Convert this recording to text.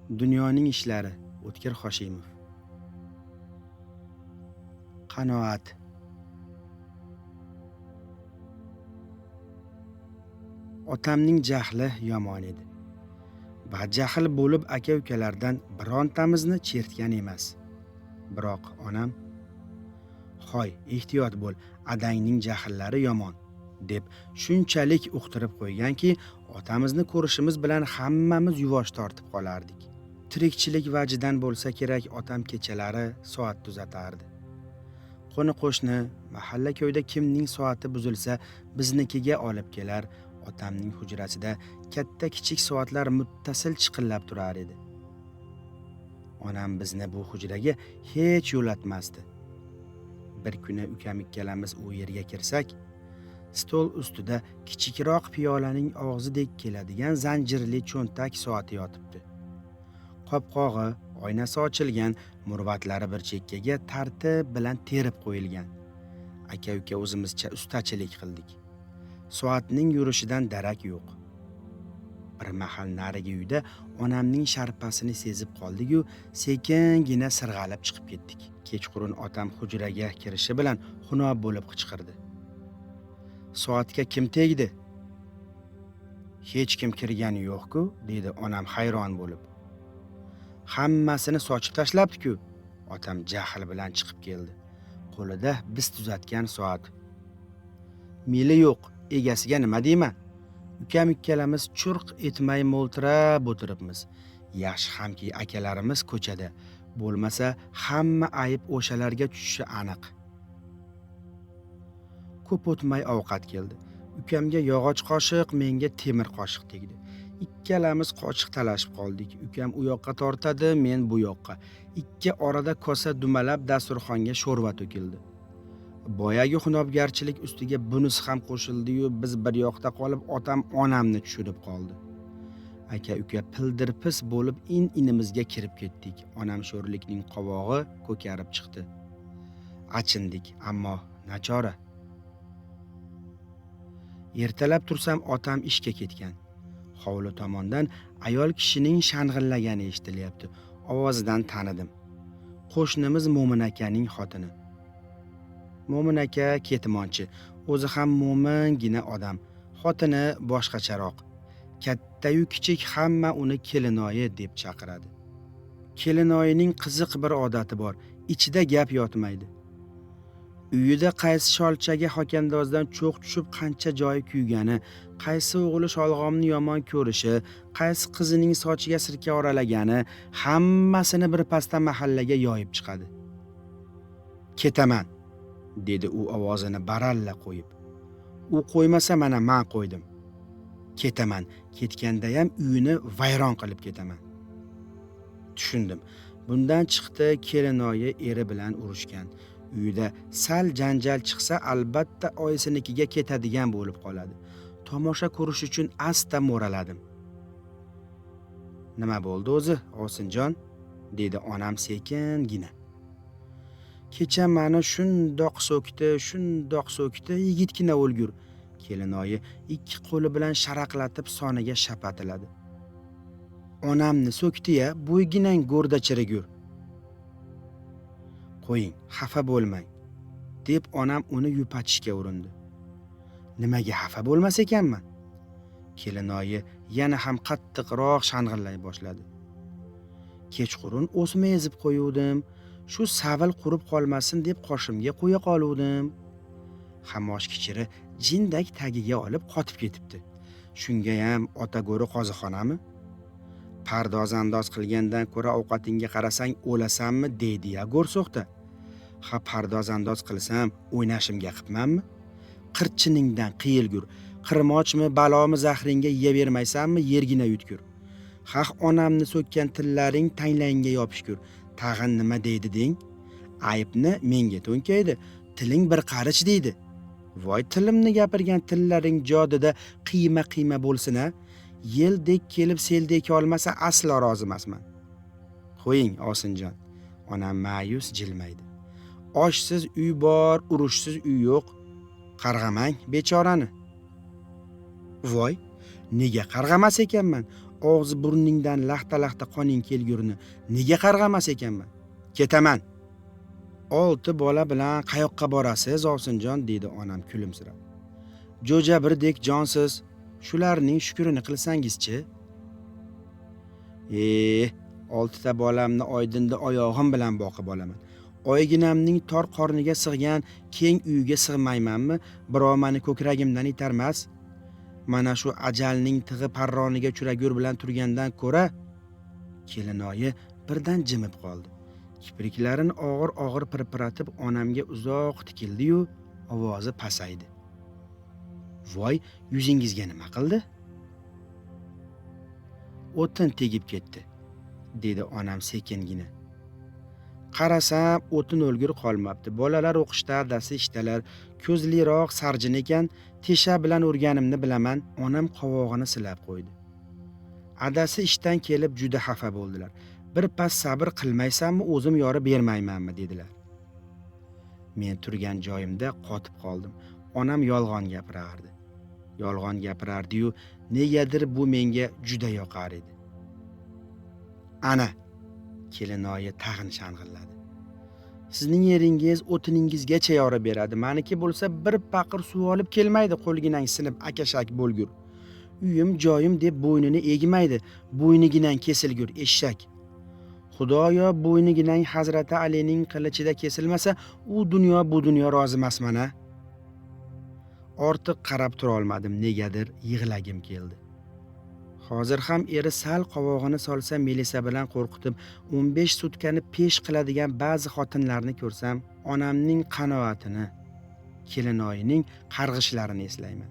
Dunyoning ishlari. O'tkir Hoshimov. Qanoat. Otamning jahli yomon edi. Bajahl bo'lib aka-ukalardan birontamizni chertgan emas. Biroq onam "Hoy, ehtiyot bo'l, adangning jahllari yomon" deb shunchalik uqtirib qo'yganki, otamizni ko'rishimiz bilan hammamiz yuvosh tortib qolardik. Tirikchilik vajidan bo'lsa kerak, otam kechalari soat tuzatardi. Qo'ni-qo'shni, mahalla-ko'yda kimning soati buzilsa, biznikiga olib kelar, otamning hujrasida katta-kichik soatlar muttasil chiqillab turar edi. Onam bizni bu hujraga hech yo'latmasdi. Bir kuni ukam ikkalamiz u yerga kirsak, stol ustida kichikroq piyolaning og'zidek keladigan zanjirli cho'ntak soati yotibdi. Qopqog'i, oynasi ochilgan, murvatlari bir chekkaga tartib bilan terib qo'yilgan. Aka-uka o'zimizcha ustachilik qildik. Soatning yurishidan darak yo'q. Bir mahal narigi uyda onamning sharpasini sezib qoldik-yu, sekingina sirg'alib chiqib ketdik. Kechqurun otam hujraga kirishi bilan xunob bo'lib qichqirdi. "Soatga kim tegdi?" "Hech kim kirgani yo'q-ku", dedi onam hayron bo'lib. "Hammasini sochib tashlabdi-ku", otam jahl bilan chiqib keldi. Qo'lida biz tuzatgan soat. "Mili yo'q, egasiga nima deyman?" Ukam ikkalamiz churq etmay mo'ltirab o'tiribmiz. Yaxshi hamki akalarimiz ko'chada, bo'lmasa hamma ayb o'shalarga tushishi aniq. Ko'p o'tmay ovqat keldi. Ukamga yog'och qoshiq, menga temir qoshiq tegdi. Ikkalamiz qochiq talashib qoldik. Ukam u yoqqa tortadi, men bu yoqqa. Ikki orada kosa dumalab dasturxonga sho'rva to'kildi. Boyagi xunobgarchilik ustiga bunisi ham qo'shildi-yu, biz bir yoqda qolib, otam onamni tushirib qoldi. Aka-uka pildir-pis bo'lib in-inimizga kirib ketdik. Onam sho'rlikning qovog'i ko'karib chiqdi. Achindik, ammo nachora. Ertalab tursam otam ishga ketgan. Hovli tomondan ayol kishining shang'illagani eshitilyapti. Ovozidan tanidim. Qo'shnimiz Mo'min akaning xotini. Mo'min aka ketmonchi, o'zi ham mo'mingina odam. Xotini boshqacharoq. Katta-yu kichik hamma uni kelinoyi deb chaqiradi. Kelinoyining qiziq bir odati bor, ichida gap yotmaydi. Uyida qaysi sholchaga xokandozdan cho'q tushib qancha joyi kuygani, qaysi o'g'li sholg'omni yomon ko'rishi, qaysi qizining sochiga sirka oralagani, hammasini bir pasda mahallaga yoyib chiqadi. "Ketaman", dedi u ovozini baralla qo'yib. U qo'ymasa mana men qo'ydim. Ketaman, ketgandayam uyini vayron qilib ketaman. Tushundim. Bundan chiqdi kelinoyi eri bilan urushgan. Uyida sal janjal chiqsa albatta oyisinikiga ketadigan bo'lib qoladi. Tomosha ko'rish uchun asta mo'raladim. "Nima bo'ldi o'zi, Osinjon?" dedi onam sekingina. "Kecha meni shundoq so'kdi, yigitgina o'lgur." Kelinoyi ikki qo'li bilan sharaqlatib soniga shapatiladi. "Onamni so'kdi-ya, bo'yginang go'rda chirigur." "Qo'ying, xafa bo'lmang", deb onam uni yupatishga urindi. "Nimaga xafa bo'lmas ekanman?" Kelinoyi yana ham qattiqroq shang'illay boshladi. "Kechqurun o'sma ezib qo'yuvdim. Shu savil qurib qolmasin deb qoshimga qo'ya qoluvdim." Hamosh kichiri jindak tagiga olib qotib ketibdi. Shunga ham ota go'ri qozixonami? Pardoz-andoz qilgandan ko'ra ovqatingga qarasang o'lasanmi deydi-ya go'rso'xta. Ha, pardoz-andoz qilsam o'ynashimga qipmanmi? Qirchiningdan qiyilgur. Qirmochmi, balomi zahringga yeyavermaysanmi, yergina yutgur. Ha, onamni so'kkan tillaring tanglangga yopishgur. Tag'in nima deydi deng? Ayibni menga to'nkaydi, tiling bir qarich deydi. Voy, tilimni gapirgan tillaring jodida qiyma bo'lsin-a. Yeldek kelib seldek olmasa aslo rozi emasman. "Qo'ying, Osinjon", onam ma'yus jilmaydi. "Oshsiz uy bor, urushsiz uy yo'q. Qarg'amang bechorani." "Voy, nega qarg'amas ekanman? og'zi burningdan laxta-laxta qoning kelgurini nega qarg'amas ekanman? Ketaman. 6 bola bilan qayoqqa borasiz, Ovsinjon, dedi onam kulimsirab. Jo'ja birdek jonsiz, shularning shukrini qilsangizchi. 6ta bolamni oydinda oyog'im bilan boqib olaman. Oyginamning tor qorniga sig'gan keng uyiga sig'maymanmi? Birov meni ko'kragimdan itarmas. Mana shu ajalning tig'i parroniga uchragur bilan turgandan ko'ra. Kelinoyi birdan jimib qoldi. Kipriklarini og'ir-og'ir pirpiratib onamga uzoq tikildi-yu, ovozi pasaydi. Voy, yuzingizga nima qildi? O'tin tegib ketdi, dedi onam sekingina. Qarasam, o'tin o'lgur qolmabdi. Bolalar o'qishda, adasi ishdalar. Ko'zliroq sarjin ekan, tesha bilan urganimni bilaman. Onam qovog'ini silab qo'ydi. Adasi ishdan kelib juda xafa bo'ldilar. Bir pas sabr qilmaysanmi, o'zim yorib bermaymanmi, dedilar. Men turgan joyimda qotib qoldim. Onam yolg'on gapirardi. Yolg'on gapirardi-yu, negadir bu menga juda yoqar edi. Ana, kelinoyi tag'in shang'illadi. Sizning yeringiz o'tiningizgacha yorib beradi. Meniki bo'lsa bir paqir suv olib kelmaydi, qo'lginang sinib akashak bo'lgur. Uyim joyim deb bo'ynini egmaydi, bo'yniginang kesilgur eshak. Xudoyo bo'yniginang Hazrati Alining qilichida kesilmasa, u dunyo bu dunyo rozi emasman-a. Ortiq qarab tura olmadim, negadir yig'lagim keldi. Hozir ham eri sal qovog'ini solsa Melisa bilan qo'rqitib 15 sutkani pesh qiladigan ba'zi xotinlarni ko'rsam, onamning qanoatini, kelinoyining qarg'ishlarini eslayman.